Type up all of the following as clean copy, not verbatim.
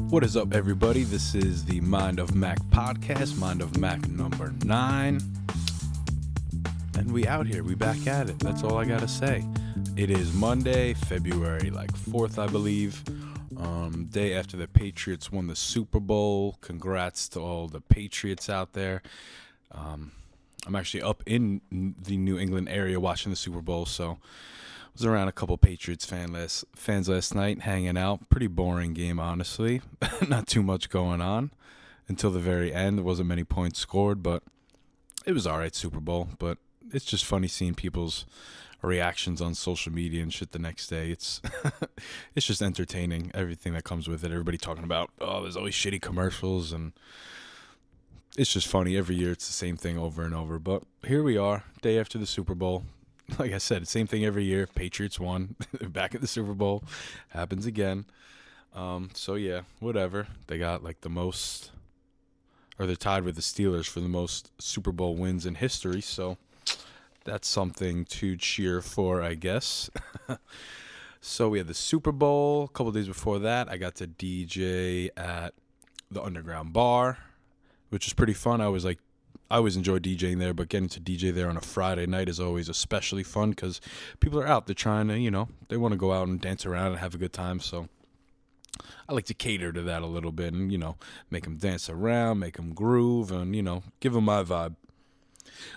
What is up, everybody? This is the Mind of Mac podcast, Mind of Mac number 9. And we out here. We back at it. That's all I got to say. It is Monday, February 4th, I believe. Day after the Patriots won the Super Bowl. Congrats to all the Patriots out there. I'm actually up in the New England area watching the Super Bowl, so I was around a couple Patriots fans last night, hanging out. Pretty boring game, honestly. Not too much going on until the very end. There wasn't many points scored, but it was all right, Super Bowl. But it's just funny seeing people's reactions on social media and shit the next day. It's it's just entertaining, everything that comes with it. Everybody talking about, oh, there's always shitty commercials, and it's just funny. Every year it's the same thing over and over. But here we are, day after the Super Bowl. Like I said, same thing every year. Patriots won. Back at the Super Bowl. Happens again. So yeah, whatever. They got the most, or they're tied with the Steelers for the most Super Bowl wins in history. So that's something to cheer for, I guess. So we had the Super Bowl. A couple days before that, I got to DJ at the Underground Bar, which is pretty fun. I always enjoy DJing there, but getting to DJ there on a Friday night is always especially fun because people are out. They're trying to, they want to go out and dance around and have a good time. So I like to cater to that a little bit and, make them dance around, make them groove, and, give them my vibe,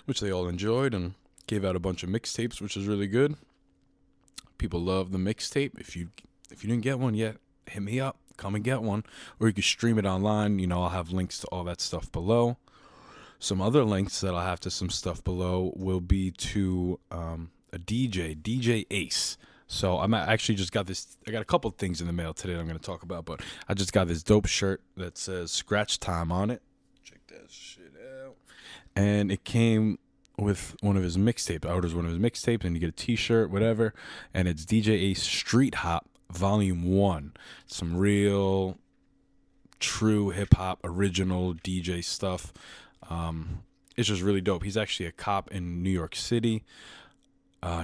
which they all enjoyed, and gave out a bunch of mixtapes, which is really good. People love the mixtape. If you didn't get one yet, hit me up. Come and get one. Or you can stream it online. I'll have links to all that stuff below. Some other links that I'll have to some stuff below will be to a DJ Ace. So I actually just got this. I got a couple things in the mail today that I'm going to talk about, but I just got this dope shirt that says Scratch Time on it. Check that shit out. And it came with one of his mixtapes. I ordered one of his mixtapes, and you get a t-shirt, whatever. And it's DJ Ace Street Hop Volume 1. Some real, true hip-hop, original DJ stuff. It's just really dope. He's actually a cop in New York City.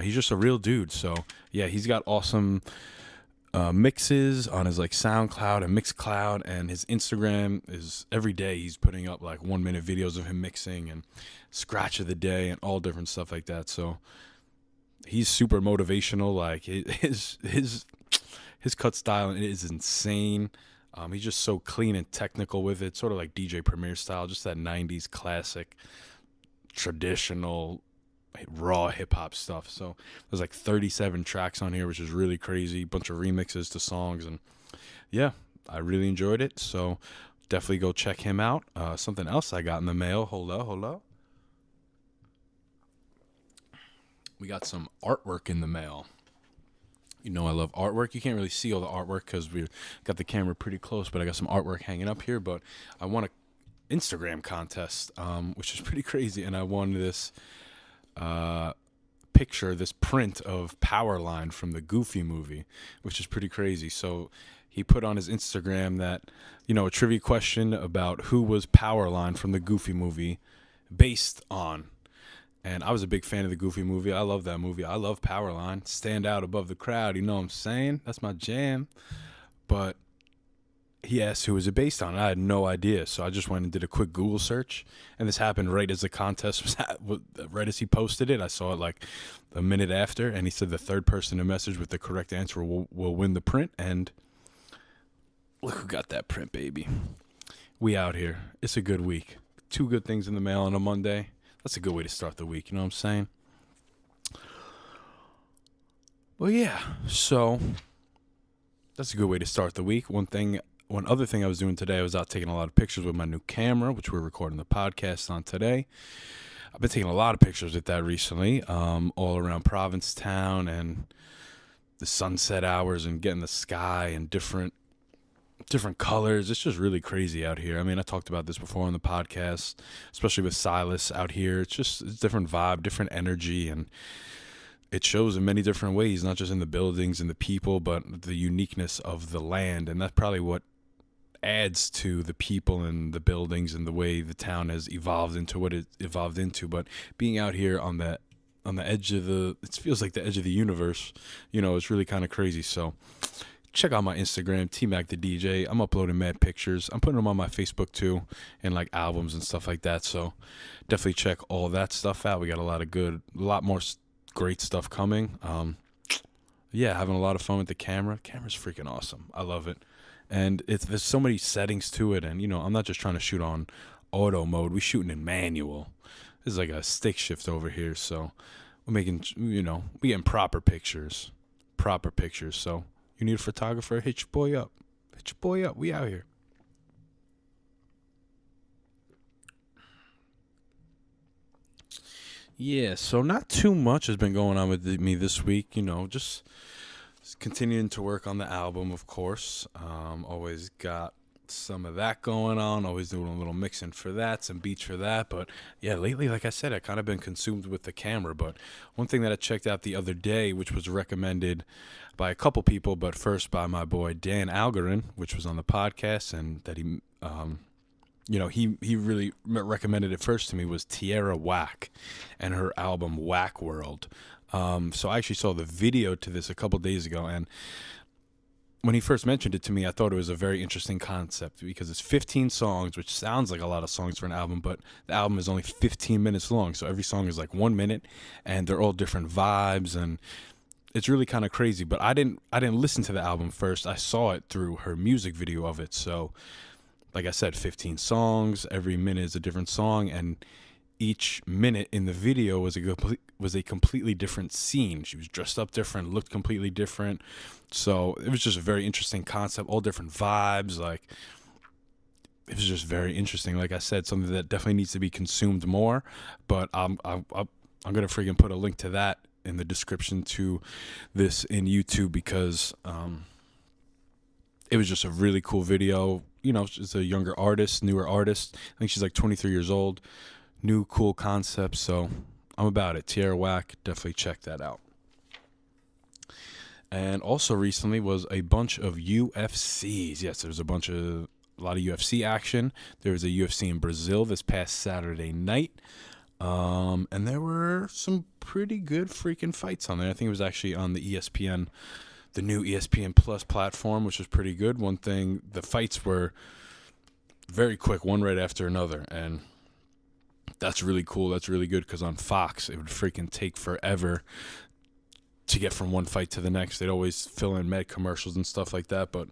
He's just a real dude. So yeah, he's got awesome mixes on his SoundCloud and Mixcloud, and his Instagram is every day he's putting up 1 minute videos of him mixing and scratch of the day and all different stuff like that. So he's super motivational. His cut style is insane. He's just so clean and technical with it, sort of like DJ Premier style, just that 90s classic, traditional, raw hip-hop stuff. So there's 37 tracks on here, which is really crazy, bunch of remixes to songs, and yeah, I really enjoyed it, so definitely go check him out. Something else I got in the mail, hold up. We got some artwork in the mail. I love artwork. You can't really see all the artwork because we got the camera pretty close, but I got some artwork hanging up here. But I won an Instagram contest, which is pretty crazy, and I won this picture, this print of Powerline from the Goofy movie, which is pretty crazy. So he put on his Instagram that, a trivia question about who was Powerline from the Goofy movie based on. And I was a big fan of the Goofy movie. I love that movie. I love Powerline. Stand out above the crowd. You know what I'm saying? That's my jam. But he asked who was it based on. I had no idea. So I just went and did a quick Google search. And this happened right as the contest was right as he posted it. I saw it a minute after. And he said the third person to message with the correct answer will win the print. And look who got that print, baby. We out here. It's a good week. 2 good things in the mail on a Monday. That's a good way to start the week, you know what I'm saying? Well, yeah, so that's a good way to start the week. One other thing I was doing today, I was out taking a lot of pictures with my new camera, which we're recording the podcast on today. I've been taking a lot of pictures with that recently, all around Provincetown and the sunset hours and getting the sky and different colors. It's just really crazy out here. I mean, I talked about this before on the podcast, especially with Silas out here. It's different vibe, different energy, and it shows in many different ways, not just in the buildings and the people, but the uniqueness of the land. And that's probably what adds to the people and the buildings and the way the town has evolved into what it evolved into. But being out here on the edge of it feels like the edge of the universe, it's really kind of crazy. So check out my Instagram, tmacthedj. I'm uploading mad pictures. I'm putting them on my Facebook too, and like albums and stuff like that. So definitely check all that stuff out. We got a lot more great stuff coming. Yeah, having a lot of fun with the camera. Camera's freaking awesome. I love it. And there's so many settings to it. And, I'm not just trying to shoot on auto mode. We're shooting in manual. This is like a stick shift over here. So we're making, we getting proper pictures. So you need a photographer, hit your boy up. We out here. Yeah, so not too much has been going on with me this week. Just continuing to work on the album, of course. Always got some of that going on. Always doing a little mixing for that, some beats for that. But yeah, lately, like I said, I kind of been consumed with the camera. But one thing that I checked out the other day, which was recommended by a couple people, but first by my boy Dan Algarin, which was on the podcast, and that he really recommended it first to me, was Tierra Wack and her album Wack World. So I actually saw the video to this a couple days ago, and when he first mentioned it to me, I thought it was a very interesting concept because it's 15 songs, which sounds like a lot of songs for an album, but the album is only 15 minutes long, so every song is like 1 minute, and they're all different vibes, and it's really kind of crazy. But I didn't listen to the album first. I saw it through her music video of it. So like I said, 15 songs, every minute is a different song, and each minute in the video was a completely different scene. She was dressed up different, looked completely different. So it was just a very interesting concept, all different vibes. Like, it was just very interesting. Like I said, something that definitely needs to be consumed more. But I'm gonna freaking put a link to that in the description to this in YouTube because it was just a really cool video. She's a younger artist, newer artist. I think she's like 23 years old. New cool concept. So I'm about it. Tierra Wack, definitely check that out. And also recently was a bunch of UFCs. Yes, there's a lot of UFC action. There was a UFC in Brazil this past Saturday night. And there were some pretty good freaking fights on there. I think it was actually on the ESPN, the new ESPN Plus platform, which was pretty good. One thing, the fights were very quick, one right after another. And that's really cool. That's really good because on Fox, it would freaking take forever to get from one fight to the next. They'd always fill in med commercials and stuff like that. But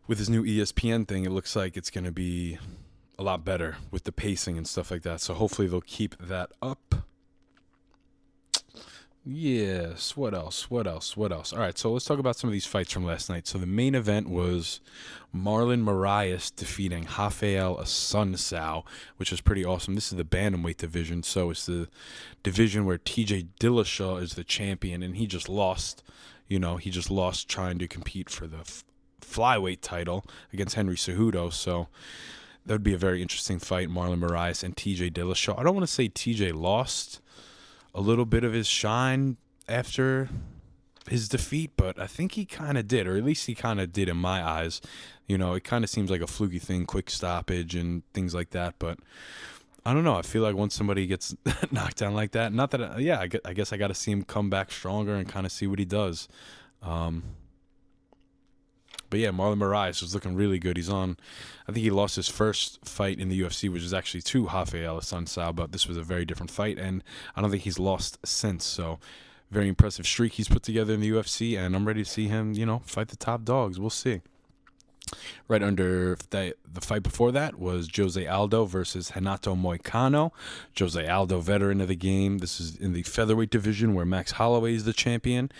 with this new ESPN thing, it looks like it's going to be a lot better with the pacing and stuff like that. So hopefully they'll keep that up. Yes. What else? All right, so let's talk about some of these fights from last night. So the main event was Marlon Moraes defeating Rafael Assunção, which was pretty awesome. This is the bantamweight division, so it's the division where TJ Dillashaw is the champion, and he just lost. Trying to compete for the flyweight title against Henry Cejudo. So that would be a very interesting fight, Marlon Moraes and TJ Dillashaw. I don't want to say TJ lost a little bit of his shine after his defeat, but I think he kind of did, or at least he kind of did in my eyes. It kind of seems like a fluky thing, quick stoppage and things like that, but I don't know. I feel like once somebody gets knocked down like that, not that, I guess I got to see him come back stronger and kind of see what he does. But yeah, Marlon Moraes was looking really good. I think he lost his first fight in the UFC, which is actually to Rafael Assunção, but this was a very different fight, and I don't think he's lost since. So very impressive streak he's put together in the UFC, and I'm ready to see him, fight the top dogs. We'll see. Right under the fight before that was Jose Aldo versus Renato Moicano. Jose Aldo, veteran of the game. This is in the featherweight division where Max Holloway is the champion.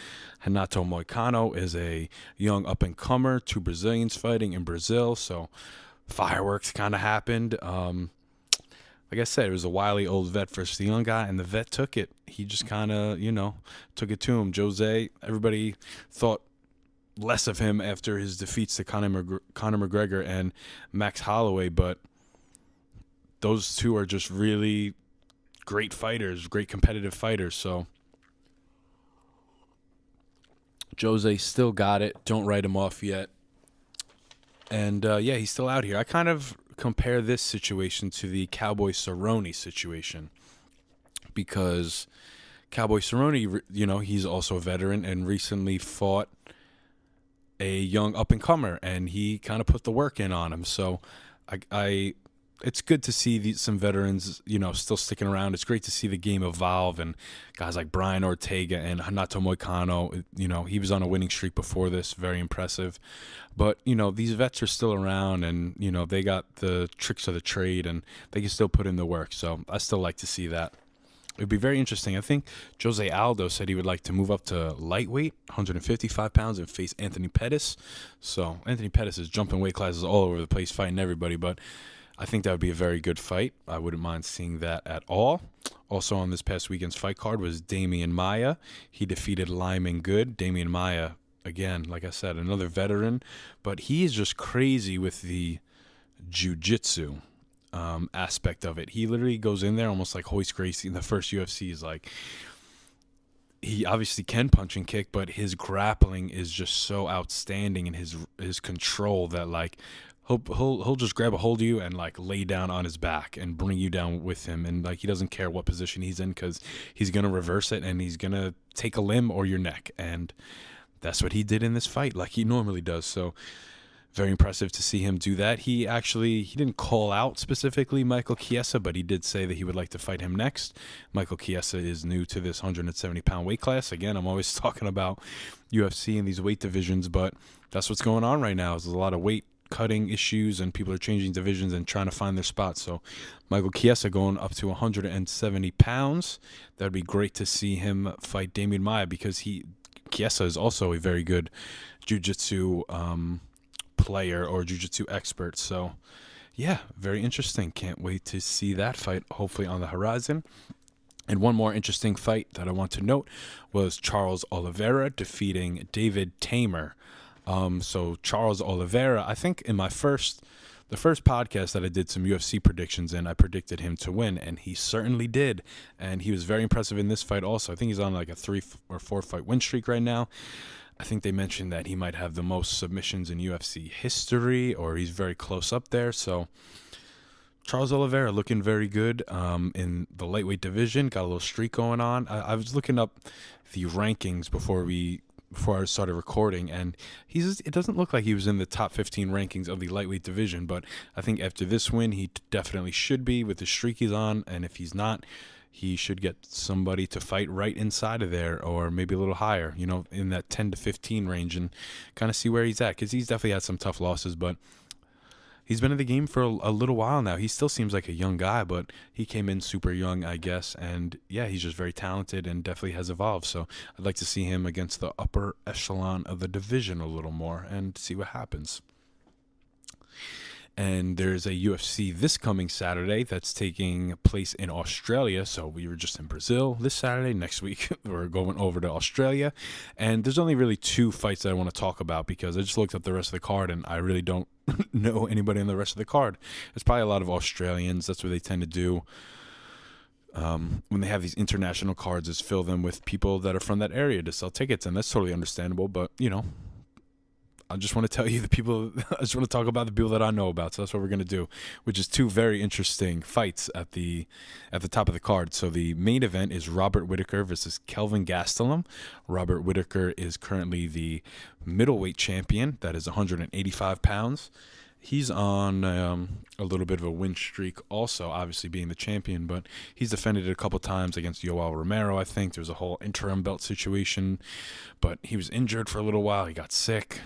Renato Moicano is a young up-and-comer. Two Brazilians fighting in Brazil, so fireworks kind of happened. Like I said, it was a wily old vet versus the young guy, and the vet took it. He just kind of, took it to him. Jose, everybody thought less of him after his defeats to Conor McGregor and Max Holloway, but those two are just really great fighters, great competitive fighters. So Jose still got it. Don't write him off yet. And he's still out here. I kind of compare this situation to the Cowboy Cerrone situation because Cowboy Cerrone, he's also a veteran and recently fought a young up-and-comer, and he kind of put the work in on him. So it's good to see some veterans, still sticking around. It's great to see the game evolve, and guys like Brian Ortega and Hanato Moicano, he was on a winning streak before this, very impressive. But, these vets are still around, and, they got the tricks of the trade, and they can still put in the work. So I still like to see that. It would be very interesting. I think Jose Aldo said he would like to move up to lightweight, 155 pounds, and face Anthony Pettis. So Anthony Pettis is jumping weight classes all over the place, fighting everybody, but I think that would be a very good fight. I wouldn't mind seeing that at all. Also on this past weekend's fight card was Damian Maia. He defeated Lyman Good. Damian Maia, again, like I said, another veteran, but he is just crazy with the jiu-jitsu aspect of it. He literally goes in there almost like Hoist Gracie in the first UFC. Is like, he obviously can punch and kick, but his grappling is just so outstanding, and his control that, like, he'll just grab a hold of you and, like, lay down on his back and bring you down with him, and, like, he doesn't care what position he's in, because he's gonna reverse it and he's gonna take a limb or your neck, and that's what he did in this fight, like he normally does. So very impressive to see him do that. He didn't call out specifically Michael Chiesa, but he did say that he would like to fight him next. Michael Chiesa is new to this 170-pound weight class. Again, I'm always talking about UFC and these weight divisions, but that's what's going on right now. There's a lot of weight cutting issues, and people are changing divisions and trying to find their spots. So Michael Chiesa going up to 170 pounds. That would be great to see him fight Damian Maia, because Chiesa is also a very good jiu-jitsu player or jiu-jitsu expert. So yeah, very interesting. Can't wait to see that fight, hopefully on the horizon. And one more interesting fight that I want to note was Charles Oliveira defeating David Tamer. So Charles Oliveira, I think in the first podcast that I did some UFC predictions in, I predicted him to win, and he certainly did. And he was very impressive in this fight also. I think he's on like a 3 or 4 fight win streak right now. I think they mentioned that he might have the most submissions in UFC history, or he's very close up there. So Charles Oliveira looking very good in the lightweight division. Got a little streak going on. I was looking up the rankings before I started recording, and it doesn't look like he was in the top 15 rankings of the lightweight division, but I think after this win, he definitely should be with the streak he's on, and if he's not, he should get somebody to fight right inside of there, or maybe a little higher, in that 10 to 15 range, and kind of see where he's at, because he's definitely had some tough losses, but he's been in the game for a little while now. He still seems like a young guy, but he came in super young, I guess, and yeah, he's just very talented and definitely has evolved, so I'd like to see him against the upper echelon of the division a little more and see what happens. And there's a UFC this coming Saturday that's taking place in Australia. So we were just in Brazil this Saturday. Next week, we're going over to Australia. And there's only really 2 fights that I want to talk about, because I just looked up the rest of the card, and I really don't know anybody in the rest of the card. It's probably a lot of Australians. That's what they tend to do. When they have these international cards, is fill them with people that are from that area to sell tickets. And that's totally understandable. But, I just want to tell you I just want to talk about the people that I know about. So that's what we're going to do, which is 2 very interesting fights at the top of the card. So the main event is Robert Whittaker versus Kelvin Gastelum. Robert Whittaker is currently the middleweight champion. That is 185 pounds. He's on a little bit of a win streak also, obviously being the champion, but he's defended it a couple times against Yoel Romero, I think. There was a whole interim belt situation, but he was injured for a little while. He got sick.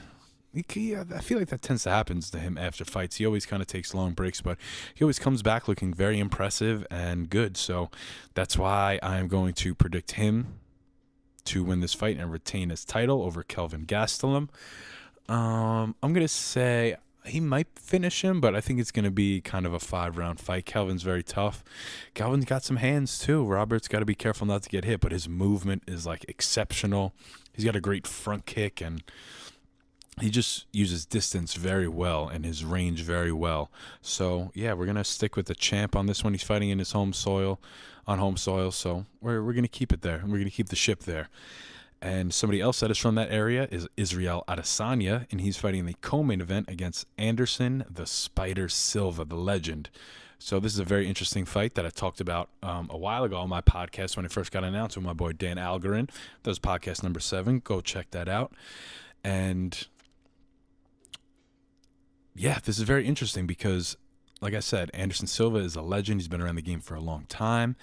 I feel like that tends to happen to him after fights. He always kind of takes long breaks, but he always comes back looking very impressive and good. So that's why I'm going to predict him to win this fight and retain his title over Kelvin Gastelum. I'm going to say he might finish him, but I think it's going to be kind of a 5-round fight. Kelvin's very tough. Kelvin's got some hands too. Robert's got to be careful not to get hit, but his movement is like exceptional. He's got a great front kick, and he just uses distance very well and his range very well. So, yeah, we're going to stick with the champ on this one. He's fighting in his home soil, so we're going to keep it there. We're going to keep the ship there. And somebody else that is from that area is Israel Adesanya, and he's fighting in the co-main event against Anderson the Spider Silva, the legend. So this is a very interesting fight that I talked about a while ago on my podcast when it first got announced with my boy Dan Algarin. That was podcast number 7. Go check that out. And yeah, this is very interesting because, like I said, Anderson Silva is a legend. He's been around the game for a long time.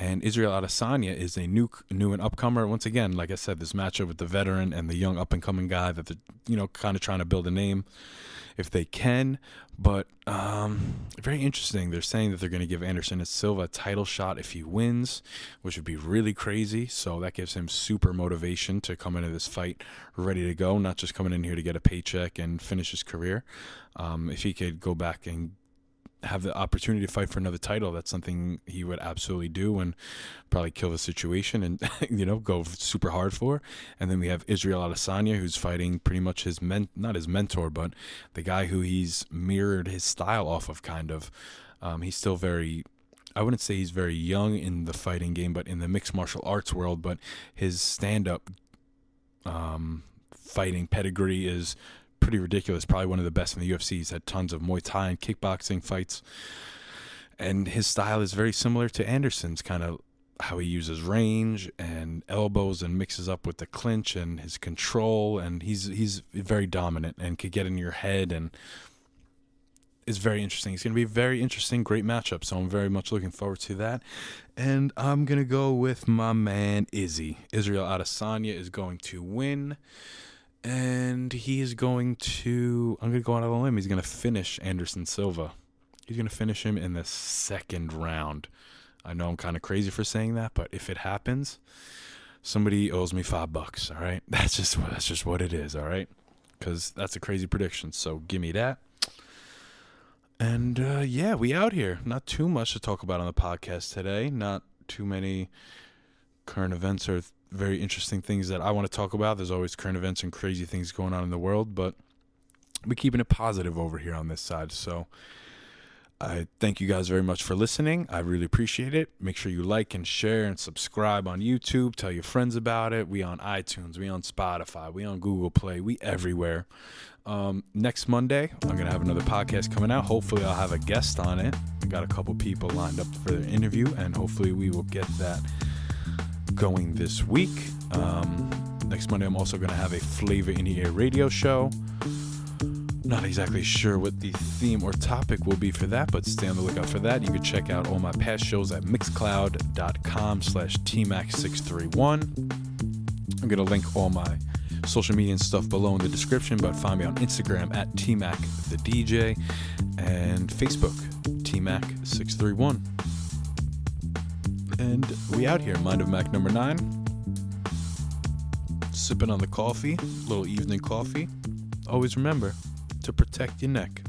And Israel Adesanya is a new and upcomer. Once again, like I said, this matchup with the veteran and the young up-and-coming guy that they're, kind of trying to build a name if they can. But very interesting. They're saying that they're going to give Anderson Silva a title shot if he wins, which would be really crazy. So that gives him super motivation to come into this fight ready to go, not just coming in here to get a paycheck and finish his career. If he could go back and have the opportunity to fight for another title, that's something he would absolutely do and probably kill the situation and go super hard for. And then we have Israel Adesanya, who's fighting pretty much not his mentor, but the guy who he's mirrored his style off of, kind of. He's still I wouldn't say he's very young in the fighting game, but in the mixed martial arts world. But his stand-up fighting pedigree is pretty ridiculous. Probably one of the best in the UFC. He's had tons of Muay Thai and kickboxing fights, and his style is very similar to Anderson's, kind of how he uses range and elbows and mixes up with the clinch and his control, and he's very dominant and could get in your head, and is very interesting. It's going to be a very interesting, great matchup, so I'm very much looking forward to that. And I'm going to go with my man Izzy. Israel Adesanya is going to win. And I'm going to go out on a limb. He's going to finish Anderson Silva. He's going to finish him in the second round. I know I'm kind of crazy for saying that, but if it happens, somebody owes me $5, all right? That's just what it is, all right? Because that's a crazy prediction, so give me that. And, we out here. Not too much to talk about on the podcast today. Not too many current events or very interesting things that I want to talk about. There's always current events and crazy things going on in the world, but we're keeping it positive over here on this side. So I thank you guys very much for listening. I really appreciate it. Make sure you like and share and subscribe on YouTube. Tell your friends about it. We on iTunes. We on Spotify. We on Google Play. We everywhere. Next Monday, I'm going to have another podcast coming out. Hopefully I'll have a guest on it. I got a couple people lined up for the interview, and hopefully we will get that going this week. Next Monday, I'm also going to have a Flavor in the Air radio show. Not exactly sure what the theme or topic will be for that, but stay on the lookout for that. You can check out all my past shows at mixcloud.com/tmac631. I'm going to link all my social media and stuff below in the description, but find me on Instagram at tmacthedj and Facebook, tmac631. And we out here, Mind of Mac number 9. Sipping on the coffee, little evening coffee. Always remember to protect your neck.